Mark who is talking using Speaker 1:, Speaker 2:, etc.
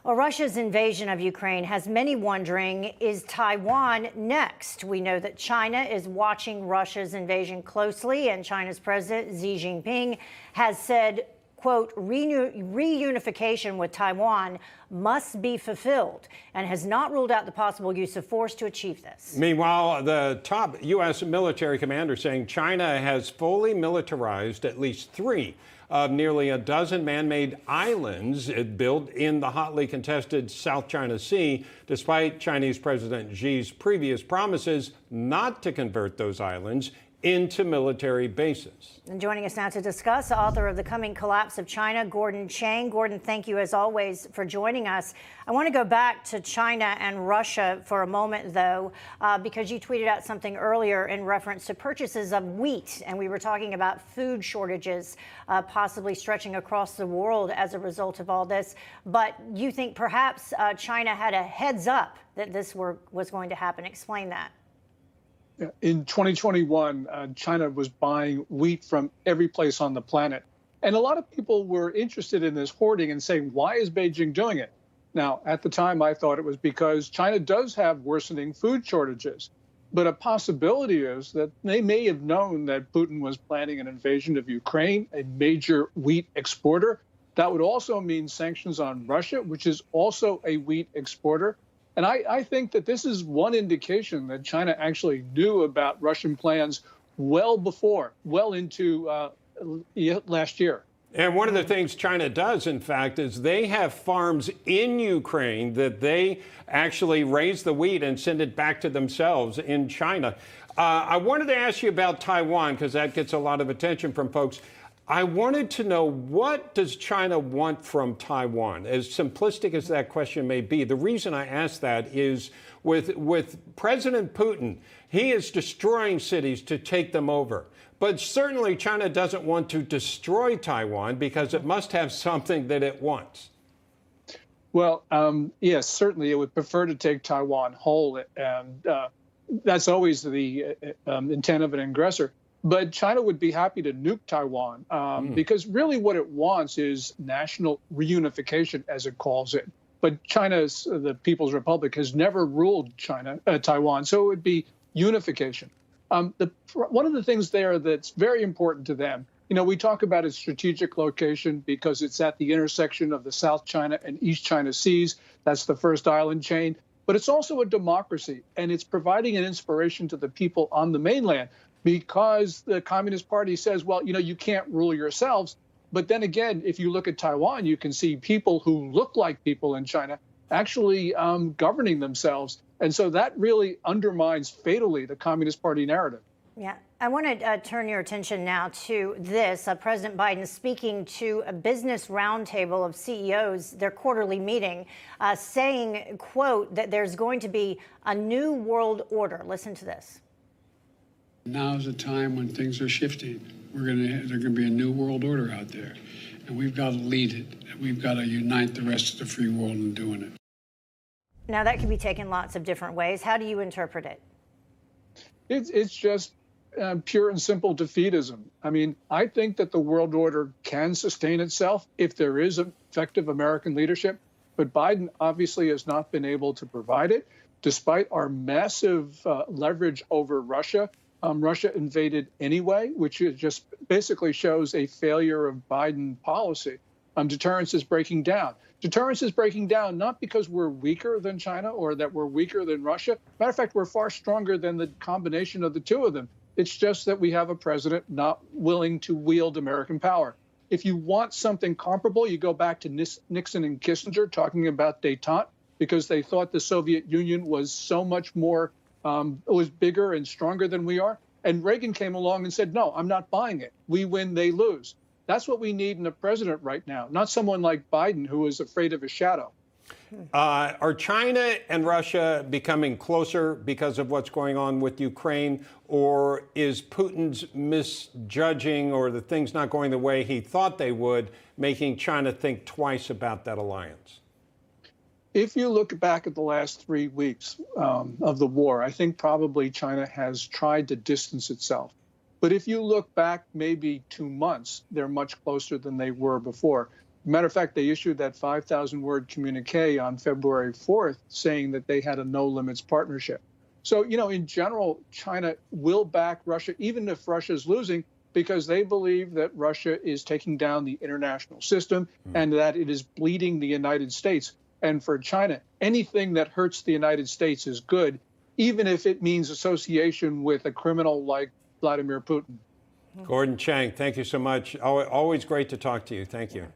Speaker 1: Well, Russia's invasion of Ukraine has many wondering, is Taiwan next? We know that China is watching Russia's invasion closely, and China's President Xi Jinping has said, quote, reunification with Taiwan must be fulfilled, and has not ruled out the possible use of force to achieve this.
Speaker 2: Meanwhile, the top U.S. military commander saying China has fully militarized at least 3 of nearly a dozen man-made islands it built in the hotly contested South China Sea, despite Chinese President Xi's previous promises not to convert those islands into military bases.
Speaker 1: And joining us now to discuss, author of The Coming Collapse of China, Gordon Chang. Gordon, thank you as always for joining us. I want to go back to China and Russia for a moment, though, because you tweeted out something earlier in reference to purchases of wheat, and we were talking about food shortages possibly stretching across the world as a result of all this. But you think perhaps China had a heads up that this was going to happen. Explain that.
Speaker 3: In 2021, China was buying wheat from every place on the planet. And a lot of people were interested in this hoarding and saying, why is Beijing doing it? Now, at the time, I thought it was because China does have worsening food shortages. But a possibility is that they may have known that Putin was planning an invasion of Ukraine, a major wheat exporter. That would also mean sanctions on Russia, which is also a wheat exporter. And I think that this is one indication that China actually knew about Russian plans well into last year.
Speaker 2: And one of the things China does, in fact, is they have farms in Ukraine that they actually raise the wheat and send it back to themselves in China. I wanted to ask you about Taiwan, because that gets a lot of attention from folks. I wanted to know, what does China want from Taiwan? As simplistic as that question may be, the reason I ask that is with President Putin, he is destroying cities to take them over. But certainly China doesn't want to destroy Taiwan because it must have something that it wants.
Speaker 3: Well, yes, certainly it would prefer to take Taiwan whole, and that's always the intent of an aggressor. But China would be happy to nuke Taiwan because really what it wants is national reunification, as it calls it. But the People's Republic, has never ruled Taiwan, so it would be unification. One of the things there that's very important to them, we talk about its strategic location because it's at the intersection of the South China and East China Seas. That's the first island chain. But it's also a democracy, and it's providing an inspiration to the people on the mainland, because the Communist Party says, well, you can't rule yourselves. But then again, if you look at Taiwan, you can see people who look like people in China actually governing themselves. And so that really undermines fatally the Communist Party narrative.
Speaker 1: Yeah, I want to turn your attention now to this. President Biden speaking to a business roundtable of CEOs, their quarterly meeting, saying, quote, that there's going to be a new world order. Listen to this.
Speaker 4: Now is the time when things are shifting. There's going to be a new world order out there, and we've got to lead it. We've got to unite the rest of the free world in doing it.
Speaker 1: Now, that can be taken lots of different ways. How do you interpret it?
Speaker 3: It's just pure and simple defeatism. I mean, I think that the world order can sustain itself if there is effective American leadership, but Biden obviously has not been able to provide it, despite our massive leverage over Russia. Russia invaded anyway, which just basically shows a failure of Biden policy. Deterrence is breaking down. Deterrence is breaking down not because we're weaker than China or that we're weaker than Russia. Matter of fact, we're far stronger than the combination of the two of them. It's just that we have a president not willing to wield American power. If you want something comparable, you go back to Nixon and Kissinger talking about détente, because they thought the Soviet Union was so much more was bigger and stronger than we are. And Reagan came along and said, no, I'm not buying it. We win, they lose. That's what we need in a president right now, not someone like Biden who is afraid of his shadow.
Speaker 2: Are China and Russia becoming closer because of what's going on with Ukraine, or is Putin's misjudging or the things not going the way he thought they would making China think twice about that alliance?
Speaker 3: If you look back at the last 3 weeks of the war, I think probably China has tried to distance itself. But if you look back maybe 2 months, they're much closer than they were before. Matter of fact, they issued that 5,000-word communique on February 4th saying that they had a no-limits partnership. So, in general, China will back Russia, even if Russia's losing, because they believe that Russia is taking down the international system and that it is bleeding the United States. And for China, anything that hurts the United States is good, even if it means association with a criminal like Vladimir Putin.
Speaker 2: Gordon Chang, thank you so much. Always great to talk to you. Thank you.